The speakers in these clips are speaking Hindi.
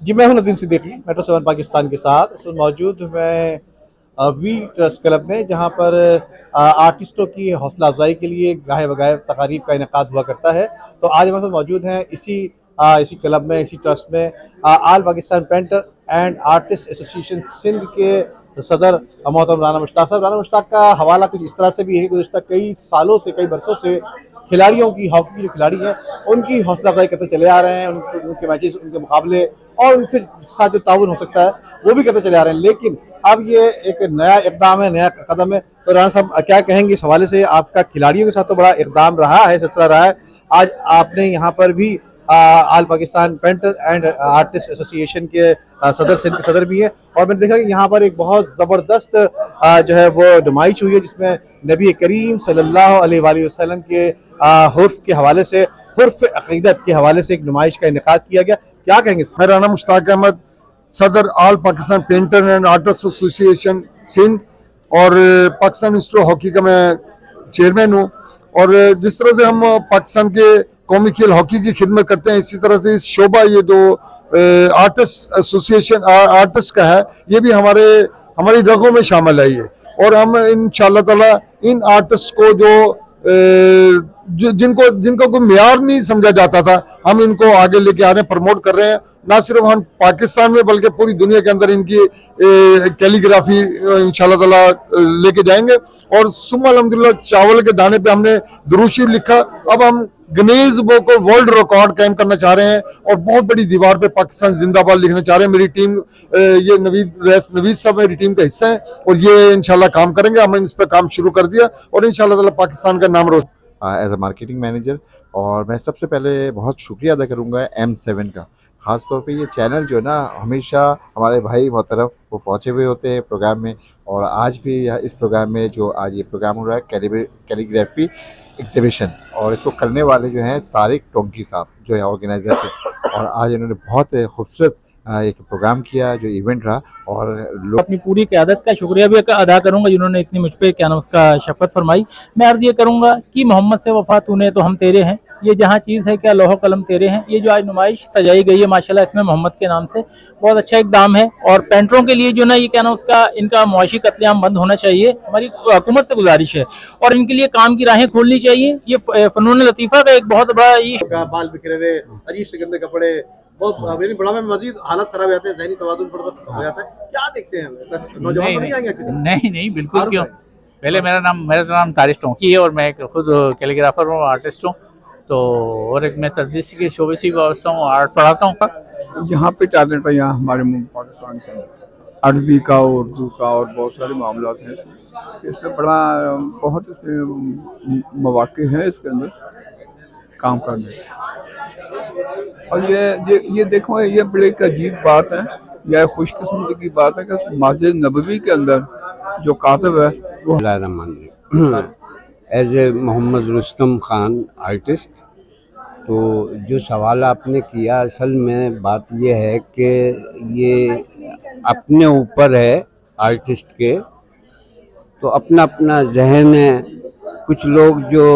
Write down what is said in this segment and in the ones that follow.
जी, मैं हूं नदीम सिद्दीकी, मेट्रो 7 पाकिस्तान के साथ। इस वक्त मौजूद हूं मैं वी ट्रस्ट क्लब में, जहां पर आर्टिस्टों की हौसला अफजाई के लिए गाहे बगाहे तकारीब का इनेकाद हुआ करता है। तो आज हमारे साथ मौजूद हैं इसी क्लब में, इसी ट्रस्ट में all Pakistan painter and artist association Sindh के सदर मोहतरम राना मुश्ताक साहब। राना मुश्ताक का हवाला कुछ इस तरह से भी है, गुज़िश्ता कई सालों से, कई बरसों से खिलाड़ियों की, हॉकी की जो खिलाड़ी हैं उनकी हौसला अफजाई करते चले आ रहे हैं। उनके मैचेस, उनके मुकाबले और उनसे साथ जो ताउन हो सकता है वो भी करते चले आ रहे हैं। लेकिन अब ये एक नया इक़दाम है, नया कदम है। तो राना साहब क्या कहेंगे इस हवाले से? आपका खिलाड़ियों के साथ तो बड़ा इक़दाम रहा है, सिलसिला रहा है। आज आपने यहाँ पर भी all Pakistan painter and artist association के सदर, सिंध के सदर भी हैं, और मैंने देखा कि यहाँ पर एक बहुत ज़बरदस्त जो है वो नुमाइश हुई है, जिसमें नबी करीम सल्लल्लाहु अलैहि वसल्लम के हुर्फ के हवाले से, हुर्फ अक़ीदत के हवाले से एक नुमाइश का इनेकाद किया गया। क्या कहेंगे? मैं राना मुश्ताक अहमद, सदर all Pakistan painter and artist association Sindh और पाकिस्तान इंस्टीट्यूट हॉकी का मैं चेयरमैन हूँ। और जिस तरह से हम पाकिस्तान के कौमी खेल हॉकी की खिदमत करते हैं, इसी तरह से इस शोबा ये जो आर्टिस्ट एसोसिएशन आर्टिस्ट का है, ये भी हमारी रगों में शामिल है ये। और हम इंशाअल्लाह ताला इन आर्टिस्ट को जिनको कोई मेयार नहीं समझा जाता था, हम इनको आगे लेके आ रहे हैं, प्रमोट कर रहे हैं। ना सिर्फ हम पाकिस्तान में बल्कि पूरी दुनिया के अंदर इनकी कैलीग्राफी इंशाअल्लाह ताला लेके जाएंगे। और सुम्मा अल्हम्दुलिल्लाह चावल के दाने पे हमने दुरूद शरीफ लिखा। अब हम गिनीज बुक को वर्ल्ड रिकॉर्ड कायम करना चाह रहे हैं और बहुत बड़ी दीवार पे पाकिस्तान जिंदाबाद लिखना चाह रहे हैं। मेरी टीम, ये नवीद साहब मेरी टीम का हिस्सा है और ये इंशाल्लाह काम करेंगे। हमने इस पर काम शुरू कर दिया और इंशाल्लाह ताला पाकिस्तान का नाम रोशन। एज अ मार्केटिंग मैनेजर, और मैं सबसे पहले बहुत शुक्रिया अदा करूँगा M7 का। ख़ास तौर पे ये चैनल जो है ना, हमेशा हमारे भाई मोहतरम वो पहुँचे हुए होते हैं प्रोग्राम में। और आज भी इस प्रोग्राम में जो आज ये प्रोग्राम हो रहा है कैलीग्राफी एग्जीबिशन, और इसको करने वाले जो हैं तारिक टोंकी साहब जो है ऑर्गेनाइज़र थे। और आज इन्होंने बहुत खूबसूरत एक प्रोग्राम किया, जो इवेंट रहा। और लोग अपनी पूरी क़यादत का शुक्रिया भी अदा करूंगा जिन्होंने इतनी मुझ पर क्या नाम उसका शफ़क़त फरमाई। मैं अर्ज़ ये करूंगा कि मोहम्मद से वफ़ा तूने तो हम तेरे हैं, ये जहाँ चीज़ है क्या लोहो कलम तेरे हैं। ये जो आज नुमाइश सजाई गई है माशाल्लाह, इसमें मोहम्मद के नाम से बहुत अच्छा इक़दाम है। और पेंटरों के लिए जो ना ये क्या नाम उसका, इनका मुआशी कत्लेआम बंद होना चाहिए, हमारी हुकूमत से गुजारिश है। और इनके लिए काम की राहें खोलनी चाहिए। ये फ़नून लतीफ़ा का एक बहुत बड़ा बाल बिखरे हुए, अजीब से गंदे कपड़े, बहुत बड़ा में मजीद हालत खराब हो जाते हैं, ज़हनी तवाज़ुन हो जाता है। क्या देखते हैं नौजवान? नहीं आएंगे? नहीं बिल्कुल क्यों। पहले मेरा नाम तारिक टोंकी है और मैं खुद कैलीग्राफर हूँ, आर्टिस्ट हूँ। तो और एक मैं तदरीस के शोबे से भी वाबस्ता हूँ, आर्ट पढ़ाता हूँ। यहाँ पे टैलेंट है, यहाँ हमारे पाकिस्तान का अरबी का, उर्दू का और बहुत सारे मामला हैं। इसमें बहुत मौक़े हैं इसके अंदर काम करने। और ये देखो, ये बड़ी एक अजीब बात है, यह खुशकिस्मती की बात है कि मस्जिद नबवी के अंदर जो कातिब है वो as a Mohammad Rustam Khan artist. तो जो सवाल आपने किया, असल में बात ये है कि ये अपने ऊपर है आर्टिस्ट के, तो अपना अपना जहन है। कुछ लोग जो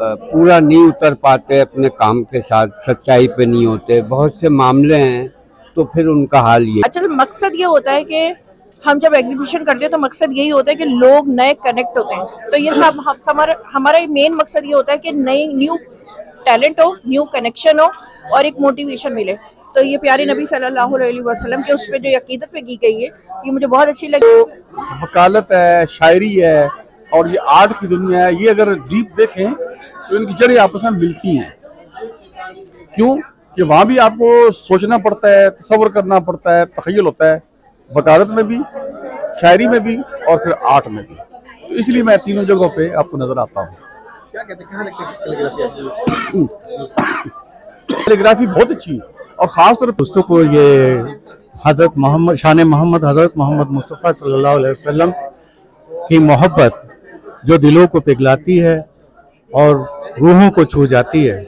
पूरा नहीं उतर पाते अपने काम के साथ, सच्चाई पे नहीं होते, बहुत से मामले हैं, तो फिर उनका हाल ये। अच्छा, मकसद ये होता है कि हम जब एग्जीबिशन करते हैं तो मकसद यही होता है कि लोग नए कनेक्ट होते हैं। तो ये सब हमारा मेन मकसद ये होता है कि न्यू टैलेंट हो, न्यू कनेक्शन हो और एक मोटिवेशन मिले। तो ये प्यारे नबी सल्लल्लाहु अलैहि वसल्लम के उस पर जो अकीदत पे की गई है, ये मुझे बहुत अच्छी लगी। वकालत है, शायरी है और ये आर्ट की दुनिया है। ये अगर डीप देखें तो इनकी जड़ें आपस में मिलती हैं। क्यों कि वहाँ भी आपको सोचना पड़ता है, तसव्वुर करना पड़ता है, तख़य्युल होता है, वकालत में भी, शायरी में भी और फिर आर्ट में भी। तो इसलिए मैं तीनों जगहों पे आपको नज़र आता हूँ। क्या कहते हैं, कहाँ देखते हैं कैलीग्राफी? बहुत अच्छी है। और ख़ास तौर पर दोस्तों को ये शान मोहम्मद हज़रत मोहम्मद मुस्तफ़ा सल्लल्लाहु अलैहि वसल्लम की मोहब्बत जो दिलों को पिघलाती है और रूहों को छू जाती है,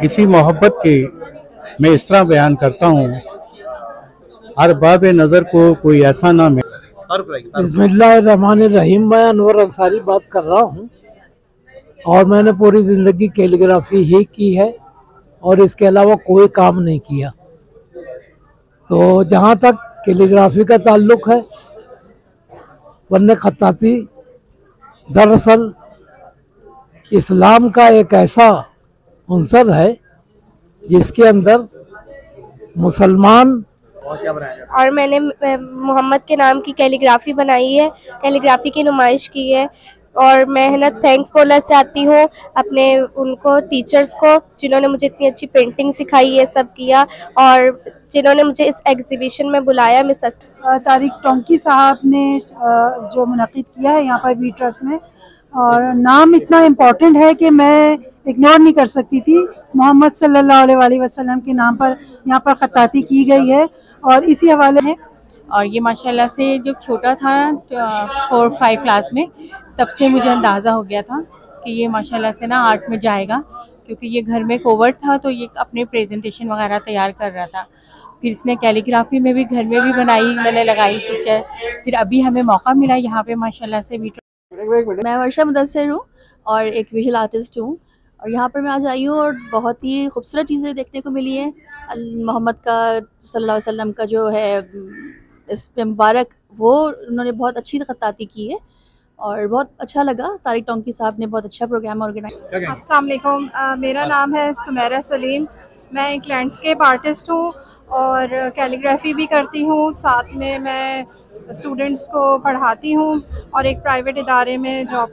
इसी मोहब्बत की मैं इस तरह बयान करता हूँ, हर बाब नज़र को कोई ऐसा ना मिले। बिस्मिल्लाहिर्रहमानिर्रहीम। मैं अनवर अंसारी बात कर रहा हूँ और मैंने पूरी ज़िंदगी कैलीग्राफी ही की है और इसके अलावा कोई काम नहीं किया। तो जहाँ तक कैलीग्राफी का ताल्लुक़ है, फ़न ख़त्ताती दरअसल इस्लाम का एक ऐसा उन्सर है जिसके अंदर मुसलमान और मैंने मोहम्मद के नाम की कैलीग्राफी बनाई है, कैलीग्राफी की नुमाइश की है। और मैं है ना थैंक्स बोलना चाहती हूँ अपने उनको टीचर्स को जिन्होंने मुझे इतनी अच्छी पेंटिंग सिखाई, ये सब किया, और जिन्होंने मुझे इस एग्जीबिशन में बुलाया। मिस तारिक टोंकी साहब ने जो मुनक़िद किया है यहाँ पर वी ट्रस्ट में, और नाम इतना इम्पोर्टेंट है कि मैं इग्नोर नहीं कर सकती थी। मोहम्मद सल्लल्लाहु अलैहि वसल्लम के नाम पर यहाँ पर ख़त्ताती की गई है और इसी हवाले है। और ये माशाल्लाह से जब छोटा था 4-5 क्लास में, तब से मुझे अंदाज़ा हो गया था कि ये माशाल्लाह से ना आर्ट में जाएगा, क्योंकि ये घर में कोवर्ट था तो ये अपने प्रेजेंटेशन वगैरह तैयार कर रहा था। फिर इसने कैलीग्राफी में भी घर में भी बनाई, मैंने लगाई पिक्चर। फिर अभी हमें मौका मिला यहाँ पे माशाल्लाह से। मैं वर्षा मुदस्सिर हूँ और एक विजुअल आर्टिस्ट हूँ, और यहाँ पर मैं आज आई हूँ और बहुत ही खूबसूरत चीज़ें देखने को मिली हैं। मोहम्मद का सल्लल्लाहु अलैहि वसल्लम का जो है इस पे मुबारक, वो उन्होंने बहुत अच्छी ख़त्ताती की है और बहुत अच्छा लगा। तारिक टोंकी साहब ने बहुत अच्छा प्रोग्राम ऑर्गेनाइज। अस्सलाम वालेकुम, मेरा नाम है सुमेरा सलीम। मैं एक लैंडस्केप आर्टिस्ट हूँ और कैलीग्राफी भी करती हूँ, साथ में मैं स्टूडेंट्स को पढ़ाती हूँ और एक प्राइवेट इदारे में जॉब